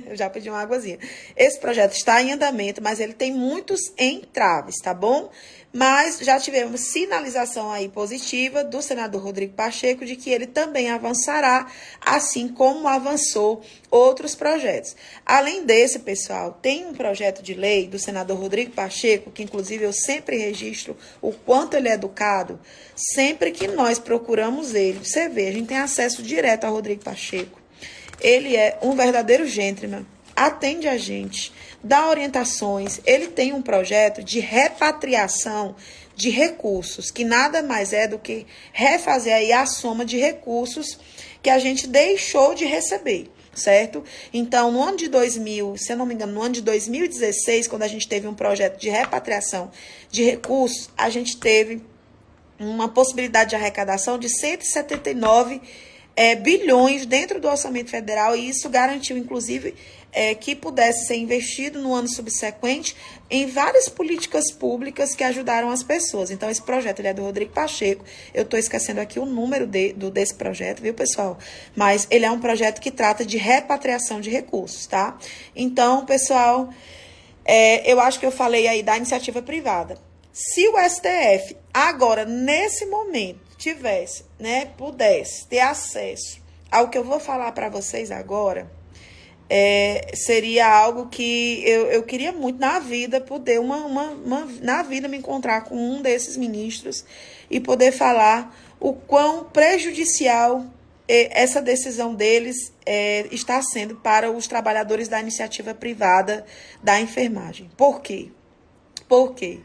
Eu já pedi uma águazinha. Esse projeto está em andamento, mas ele tem muitos entraves, tá bom? Mas já tivemos sinalização aí positiva do senador Rodrigo Pacheco de que ele também avançará, assim como avançou outros projetos. Além desse, pessoal, tem um projeto de lei do senador Rodrigo Pacheco, que inclusive eu sempre registro o quanto ele é educado, sempre que nós procuramos ele. Você vê, a gente tem acesso direto ao Rodrigo Pacheco. Ele é um verdadeiro gentleman, atende a gente, dá orientações. Ele tem um projeto de repatriação de recursos, que nada mais é do que refazer aí a soma de recursos que a gente deixou de receber, certo? Então, no ano de 2000, se eu não me engano, no ano de 2016, quando a gente teve um projeto de repatriação de recursos, a gente teve uma possibilidade de arrecadação de 179 bilhões dentro do orçamento federal, e isso garantiu, inclusive, que pudesse ser investido no ano subsequente em várias políticas públicas que ajudaram as pessoas. Então, esse projeto ele é do Rodrigo Pacheco. Eu estou esquecendo aqui o número desse projeto, viu, pessoal? Mas ele é um projeto que trata de repatriação de recursos, tá? Então, pessoal, eu acho que eu falei aí da iniciativa privada. Se o STF, agora, nesse momento, tivesse, pudesse ter acesso ao que eu vou falar para vocês agora, seria algo que eu queria muito na vida, poder na vida me encontrar com um desses ministros e poder falar o quão prejudicial essa decisão deles está sendo para os trabalhadores da iniciativa privada da enfermagem. Por quê? Por quê?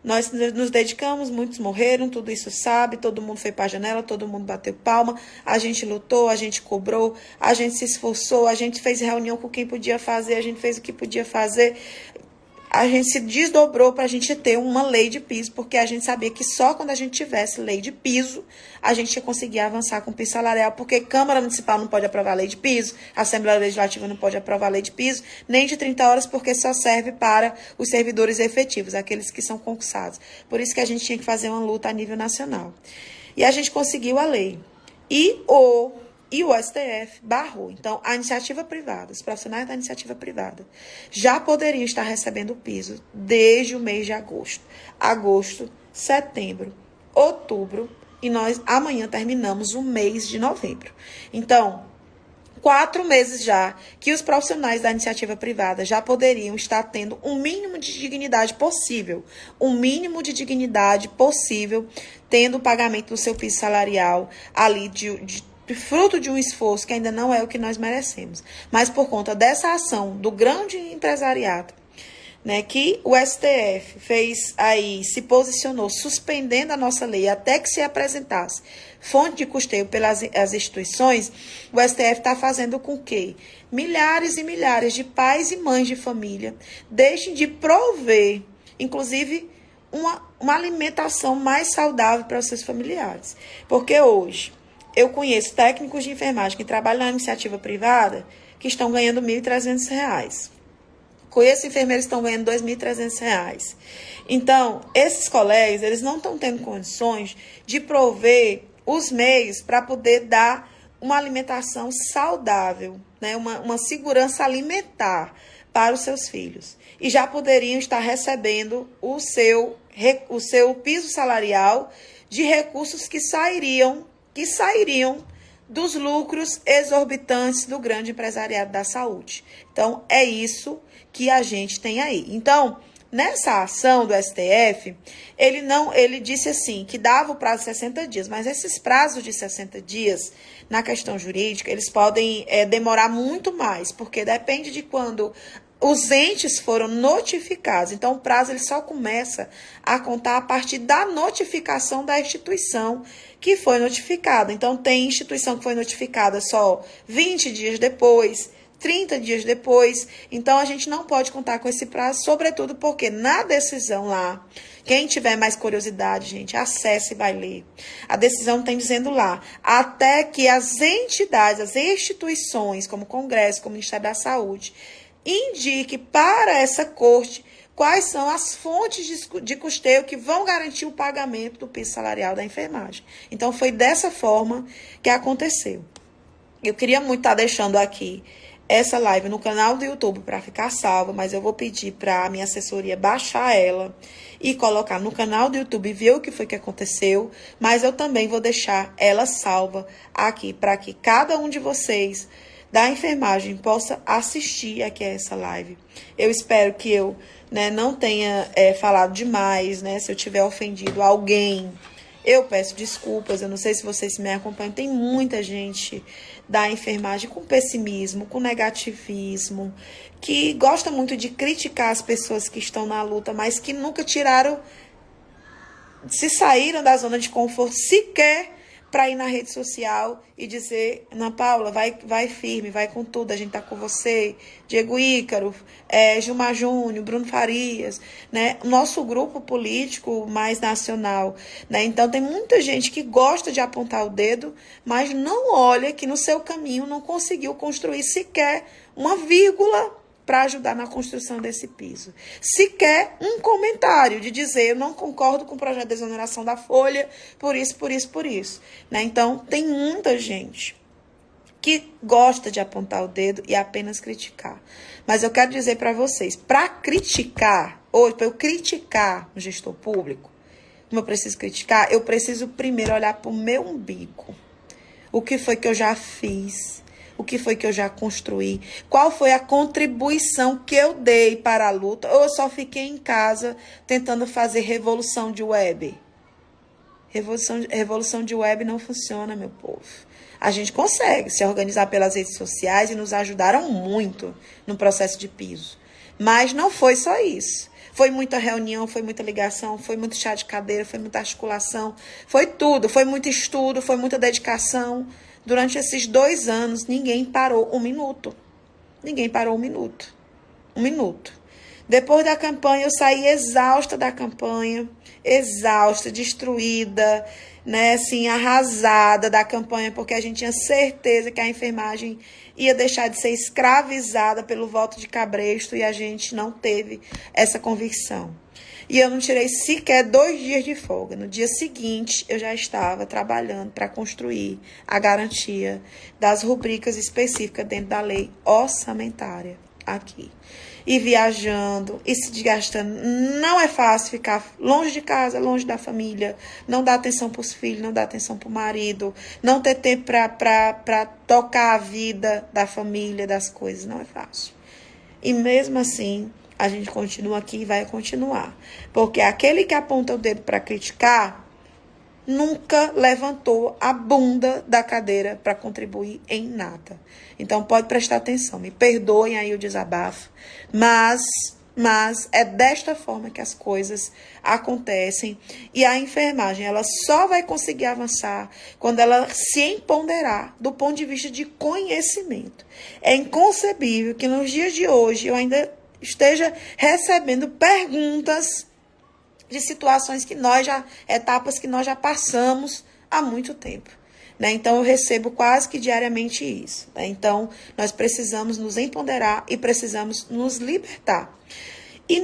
Nós nos dedicamos, muitos morreram, tudo isso sabe, todo mundo foi para a janela, todo mundo bateu palma, a gente lutou, a gente cobrou, a gente se esforçou, a gente fez reunião com quem podia fazer, a gente fez o que podia fazer, a gente se desdobrou para a gente ter uma lei de piso, porque a gente sabia que só quando a gente tivesse lei de piso, a gente ia conseguir avançar com o piso salarial, porque Câmara Municipal não pode aprovar lei de piso, a Assembleia Legislativa não pode aprovar lei de piso, nem de 30 horas, porque só serve para os servidores efetivos, aqueles que são concursados. Por isso que a gente tinha que fazer uma luta a nível nacional. E a gente conseguiu a lei. E o STF barrou. Então, a iniciativa privada, os profissionais da iniciativa privada, já poderiam estar recebendo o piso desde o mês de agosto. Agosto, setembro, outubro, e nós amanhã terminamos o mês de novembro. Então, 4 meses já que os profissionais da iniciativa privada já poderiam estar tendo um mínimo de dignidade possível. Um mínimo de dignidade possível, tendo o pagamento do seu piso salarial ali fruto de um esforço que ainda não é o que nós merecemos. Mas por conta dessa ação do grande empresariado, que o STF fez aí, se posicionou suspendendo a nossa lei até que se apresentasse fonte de custeio pelas as instituições, o STF está fazendo com que milhares e milhares de pais e mães de família deixem de prover, inclusive, uma alimentação mais saudável para os seus familiares. Porque hoje eu conheço técnicos de enfermagem que trabalham na iniciativa privada que estão ganhando R$ 1.300. Conheço enfermeiros que estão ganhando R$ 2.300. Então, esses colegas, eles não estão tendo condições de prover os meios para poder dar uma alimentação saudável, né? Uma segurança alimentar para os seus filhos. E já poderiam estar recebendo o seu piso salarial de recursos que sairiam dos lucros exorbitantes do grande empresariado da saúde. Então, é isso que a gente tem aí. Então, nessa ação do STF, ele disse assim, que dava o prazo de 60 dias, mas esses prazos de 60 dias, na questão jurídica, eles podem demorar muito mais, porque depende de quando os entes foram notificados. Então, o prazo ele só começa a contar a partir da notificação da instituição que foi notificada. Então, tem instituição que foi notificada só 20 dias depois, 30 dias depois. Então, a gente não pode contar com esse prazo, sobretudo porque na decisão lá, quem tiver mais curiosidade, gente, acesse e vai ler. A decisão tem dizendo lá, até que as entidades, as instituições, como o Congresso, como o Ministério da Saúde, indique para essa corte quais são as fontes de custeio que vão garantir o pagamento do piso salarial da enfermagem. Então, foi dessa forma que aconteceu. Eu queria muito estar deixando aqui essa live no canal do YouTube para ficar salva, mas eu vou pedir para a minha assessoria baixar ela e colocar no canal do YouTube e ver o que foi que aconteceu, mas eu também vou deixar ela salva aqui para que cada um de vocês da enfermagem possa assistir aqui a essa live. Eu espero que eu não tenha falado demais, se eu tiver ofendido alguém, eu peço desculpas. Eu não sei se vocês me acompanham, tem muita gente da enfermagem com pessimismo, com negativismo, que gosta muito de criticar as pessoas que estão na luta, mas que nunca se saíram da zona de conforto sequer para ir na rede social e dizer, Ana Paula, vai firme, vai com tudo, a gente tá com você, Diego Ícaro, Gilmar Júnior, Bruno Farias, né? Nosso grupo político mais nacional, né? Então tem muita gente que gosta de apontar o dedo, mas não olha que no seu caminho não conseguiu construir sequer uma vírgula para ajudar na construção desse piso. Sequer um comentário de dizer, eu não concordo com o projeto de exoneração da folha, por isso. Né? Então, tem muita gente que gosta de apontar o dedo e apenas criticar. Mas eu quero dizer para vocês, para criticar, ou para eu criticar o gestor público, como eu preciso criticar, eu preciso primeiro olhar para o meu umbigo. O que foi que eu já fiz? O que foi que eu já construí? Qual foi a contribuição que eu dei para a luta? Ou eu só fiquei em casa tentando fazer revolução de web? Revolução de web não funciona, meu povo. A gente consegue se organizar pelas redes sociais e nos ajudaram muito no processo de piso. Mas não foi só isso. Foi muita reunião, foi muita ligação, foi muito chá de cadeira, foi muita articulação, foi tudo. Foi muito estudo, foi muita dedicação. Durante esses 2 anos, ninguém parou um minuto. Ninguém parou um minuto. Um minuto. Depois da campanha, eu saí exausta da campanha. Exausta, destruída, né? Assim, arrasada da campanha, porque a gente tinha certeza que a enfermagem ia deixar de ser escravizada pelo voto de cabresto e a gente não teve essa convicção. E eu não tirei sequer 2 dias de folga. No dia seguinte, eu já estava trabalhando para construir a garantia das rubricas específicas dentro da lei orçamentária aqui. E viajando, e se desgastando. Não é fácil ficar longe de casa, longe da família, não dar atenção para os filhos, não dar atenção para o marido, não ter tempo para tocar a vida da família, das coisas. Não é fácil. E mesmo assim, a gente continua aqui e vai continuar. Porque aquele que aponta o dedo para criticar nunca levantou a bunda da cadeira para contribuir em nada. Então, pode prestar atenção. Me perdoem aí o desabafo. Mas é desta forma que as coisas acontecem. E a enfermagem, ela só vai conseguir avançar quando ela se empoderar do ponto de vista de conhecimento. É inconcebível que nos dias de hoje eu ainda esteja recebendo perguntas de situações que etapas que nós já passamos há muito tempo. Né? Então, eu recebo quase que diariamente isso. Né? Então, nós precisamos nos empoderar e precisamos nos libertar. E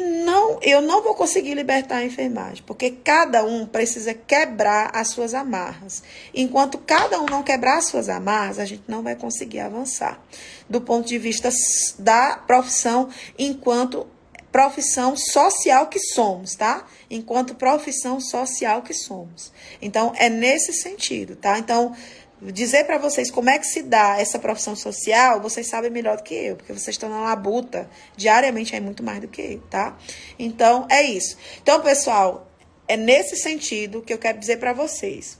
eu não vou conseguir libertar a enfermagem, porque cada um precisa quebrar as suas amarras. Enquanto cada um não quebrar as suas amarras, a gente não vai conseguir avançar. Do ponto de vista da profissão, enquanto profissão social que somos, tá? Enquanto profissão social que somos. Então, é nesse sentido, tá? Então, dizer para vocês como é que se dá essa profissão social, vocês sabem melhor do que eu, porque vocês estão na labuta diariamente, é muito mais do que eu, tá? Então, é isso. Então, pessoal, é nesse sentido que eu quero dizer para vocês.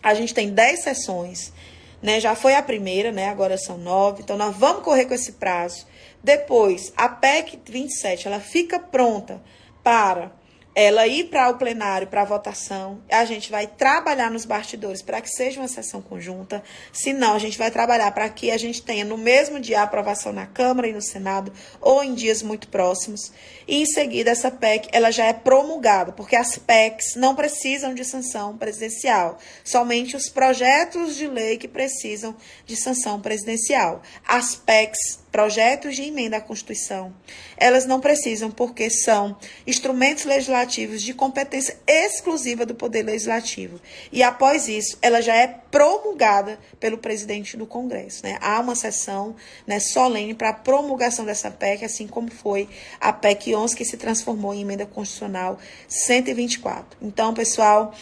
A gente tem 10 sessões, né? Já foi a primeira, né? Agora são 9, então nós vamos correr com esse prazo. Depois, a PEC 27, ela fica pronta para ela ir para o plenário, para a votação. A gente vai trabalhar nos bastidores para que seja uma sessão conjunta. Se não, a gente vai trabalhar para que a gente tenha no mesmo dia a aprovação na Câmara e no Senado, ou em dias muito próximos. E em seguida, essa PEC ela já é promulgada, porque as PECs não precisam de sanção presidencial. Somente os projetos de lei que precisam de sanção presidencial. As PECs, projetos de emenda à Constituição, elas não precisam porque são instrumentos legislativos de competência exclusiva do Poder Legislativo. E após isso, ela já é promulgada pelo presidente do Congresso. Né? Há uma sessão, né, solene para a promulgação dessa PEC, assim como foi a PEC 11, que se transformou em emenda constitucional 124. Então, pessoal,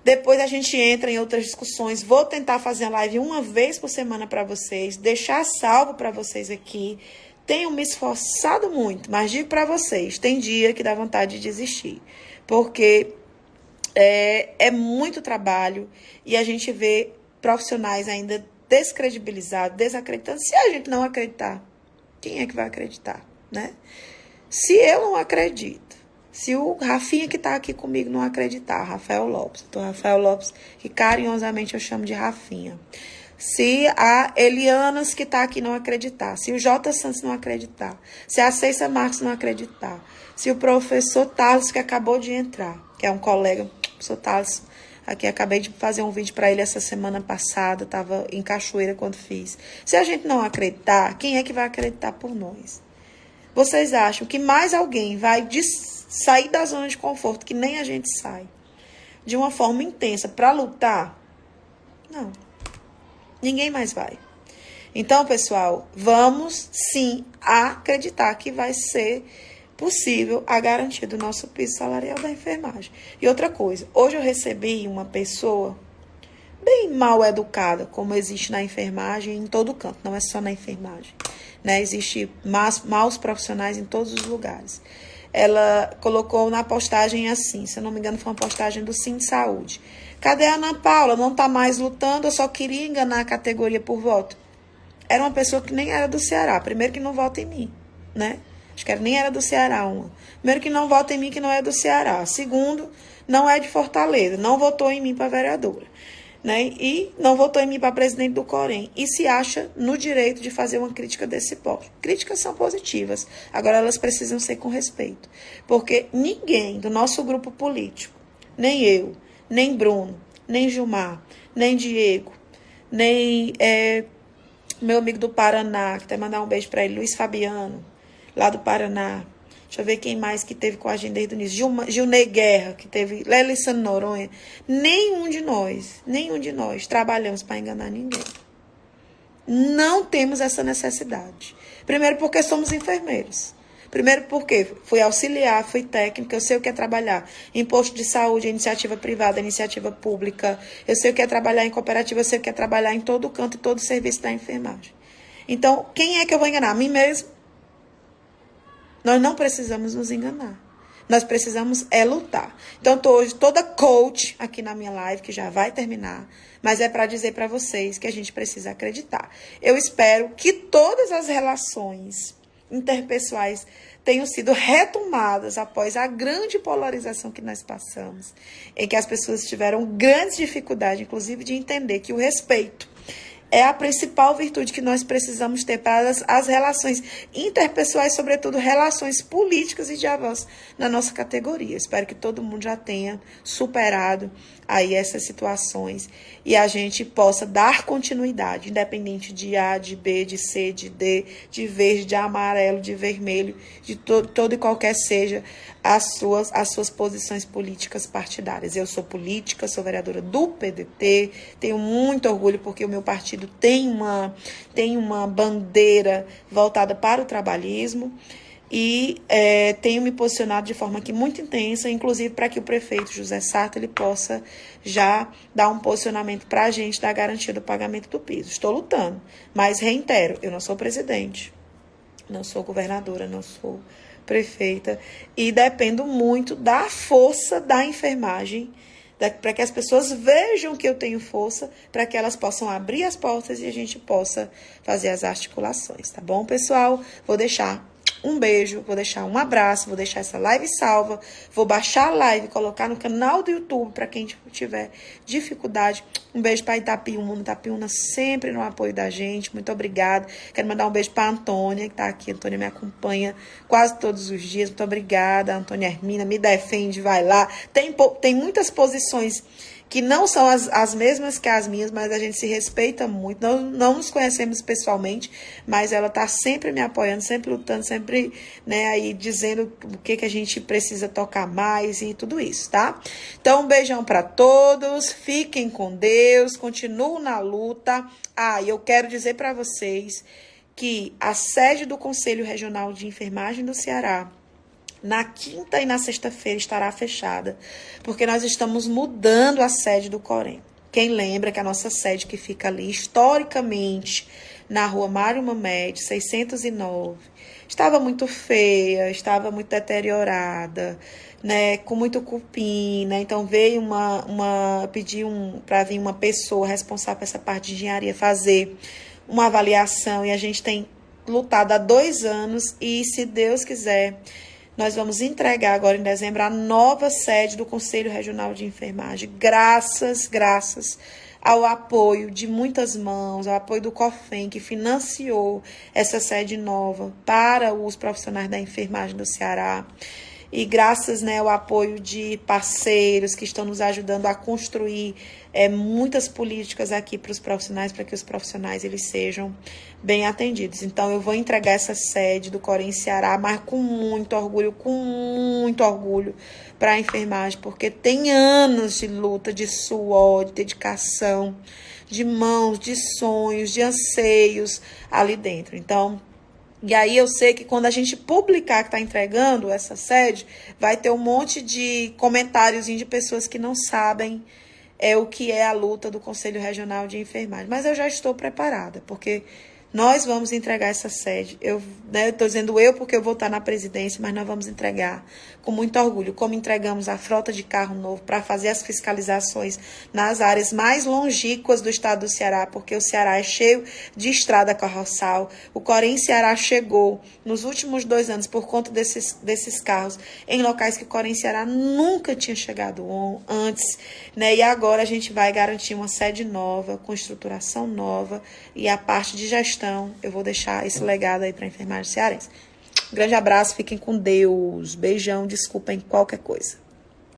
depois a gente entra em outras discussões. Vou tentar fazer a live uma vez por semana para vocês, deixar salvo para vocês aqui. Tenho me esforçado muito, mas digo para vocês, tem dia que dá vontade de desistir, porque é muito trabalho e a gente vê profissionais ainda descredibilizados, desacreditando. Se a gente não acreditar, quem é que vai acreditar, né? Se eu não acredito, se o Rafinha que está aqui comigo não acreditar, Rafael Lopes, então Rafael Lopes, que carinhosamente eu chamo de Rafinha. Se a Elianas que está aqui não acreditar, se o J. Santos não acreditar, se a Ceissa Marques não acreditar, se o professor Thales, que acabou de entrar, que é um colega, professor Thales, aqui acabei de fazer um vídeo para ele essa semana passada, estava em Cachoeira quando fiz. Se a gente não acreditar, quem é que vai acreditar por nós? Vocês acham que mais alguém vai sair da zona de conforto, que nem a gente sai, de uma forma intensa para lutar? Não. Ninguém mais vai. Então, pessoal, vamos sim acreditar que vai ser possível a garantia do nosso piso salarial da enfermagem. E outra coisa, hoje eu recebi uma pessoa bem mal educada, como existe na enfermagem em todo canto, não é só na enfermagem, né? Existe maus profissionais em todos os lugares. Ela colocou na postagem assim, se eu não me engano foi uma postagem do Sim Saúde. Cadê a Ana Paula? Não está mais lutando, eu só queria enganar a categoria por voto. Era uma pessoa que nem era do Ceará. Primeiro que não vota em mim, né? Acho que nem era do Ceará uma. Primeiro que não vota em mim, que não é do Ceará. Segundo, não é de Fortaleza. Não votou em mim para vereadora. Né? E não votou em mim para presidente do Corém. E se acha no direito de fazer uma crítica desse porte. Críticas são positivas. Agora elas precisam ser com respeito. Porque ninguém do nosso grupo político, nem eu, nem Bruno, nem Gilmar, nem Diego, nem meu amigo do Paraná, que até mandar um beijo para ele, Luiz Fabiano, lá do Paraná. Deixa eu ver quem mais que teve com a gente desde o início. Gilney Guerra, que teve, Lelissane Noronha. Nenhum de nós trabalhamos para enganar ninguém. Não temos essa necessidade. Primeiro porque somos enfermeiros. Primeiro porque fui auxiliar, fui técnica, eu sei o que é trabalhar em posto de saúde, iniciativa privada, iniciativa pública, eu sei o que é trabalhar em cooperativa, eu sei o que é trabalhar em todo canto, todo serviço da enfermagem. Então, quem é que eu vou enganar? A mim mesmo? Nós não precisamos nos enganar. Nós precisamos lutar. Então, estou hoje toda coach aqui na minha live, que já vai terminar, mas é para dizer para vocês que a gente precisa acreditar. Eu espero que todas as relações interpessoais tenham sido retomadas após a grande polarização que nós passamos, em que as pessoas tiveram grandes dificuldades, inclusive, de entender que o respeito é a principal virtude que nós precisamos ter para as relações interpessoais, sobretudo relações políticas e de avanço na nossa categoria. Espero que todo mundo já tenha superado aí essas situações e a gente possa dar continuidade, independente de A, de B, de C, de D, de verde, de amarelo, de vermelho, de todo e qualquer seja as suas posições políticas partidárias. Eu sou política, sou vereadora do PDT, tenho muito orgulho porque o meu partido tem uma bandeira voltada para o trabalhismo e tenho me posicionado de forma aqui muito intensa, inclusive para que o prefeito José Sarto ele possa já dar um posicionamento para a gente da garantia do pagamento do piso. Estou lutando, mas reitero, eu não sou presidente, não sou governadora, não sou prefeita e dependo muito da força da enfermagem, para que as pessoas vejam que eu tenho força, para que elas possam abrir as portas e a gente possa fazer as articulações, tá bom, pessoal? Vou deixar um beijo, vou deixar um abraço, vou deixar essa live salva, vou baixar a live, colocar no canal do YouTube para quem tiver dificuldade. Um beijo para Itapiúna, Itapiúna sempre no apoio da gente, muito obrigada. Quero mandar um beijo para a Antônia, que está aqui. A Antônia me acompanha quase todos os dias, muito obrigada. A Antônia Hermina me defende, vai lá. Tem muitas posições que não são as mesmas que as minhas, mas a gente se respeita muito. Não nos conhecemos pessoalmente, mas ela está sempre me apoiando, sempre lutando, sempre, né, aí dizendo o que a gente precisa tocar mais e tudo isso, tá? Então, um beijão para todos, fiquem com Deus, continuem na luta. E eu quero dizer para vocês que a sede do Conselho Regional de Enfermagem do Ceará, na quinta e na sexta-feira estará fechada, porque nós estamos mudando a sede do Corém. Quem lembra que a nossa sede que fica ali, historicamente, na rua Mário Mamed, 609, estava muito feia, estava muito deteriorada, né, com muito cupim, né? Então veio para vir uma pessoa responsável por essa parte de engenharia fazer uma avaliação e a gente tem lutado há 2 anos e, se Deus quiser, nós vamos entregar agora em dezembro a nova sede do Conselho Regional de Enfermagem, graças ao apoio de muitas mãos, ao apoio do COFEM, que financiou essa sede nova para os profissionais da enfermagem do Ceará. E graças, né, ao apoio de parceiros que estão nos ajudando a construir muitas políticas aqui para os profissionais, para que os profissionais eles sejam bem atendidos. Então, eu vou entregar essa sede do Corém Ceará, mas com muito orgulho para a enfermagem, porque tem anos de luta, de suor, de dedicação, de mãos, de sonhos, de anseios ali dentro. Então, e aí eu sei que quando a gente publicar que está entregando essa sede, vai ter um monte de comentários de pessoas que não sabem o que é a luta do Conselho Regional de Enfermagem. Mas eu já estou preparada, porque nós vamos entregar essa sede. Eu estou dizendo porque eu vou estar na presidência, mas nós vamos entregar com muito orgulho, como entregamos a frota de carro novo para fazer as fiscalizações nas áreas mais longínquas do estado do Ceará, porque o Ceará é cheio de estrada carroçal. O Corém Ceará chegou nos últimos 2 anos, por conta desses carros, em locais que o Corém Ceará nunca tinha chegado antes, né? E agora a gente vai garantir uma sede nova, com estruturação nova, e a parte de gestão, eu vou deixar esse legado aí para a enfermagem cearense. Um grande abraço, fiquem com Deus. Beijão, desculpem qualquer coisa.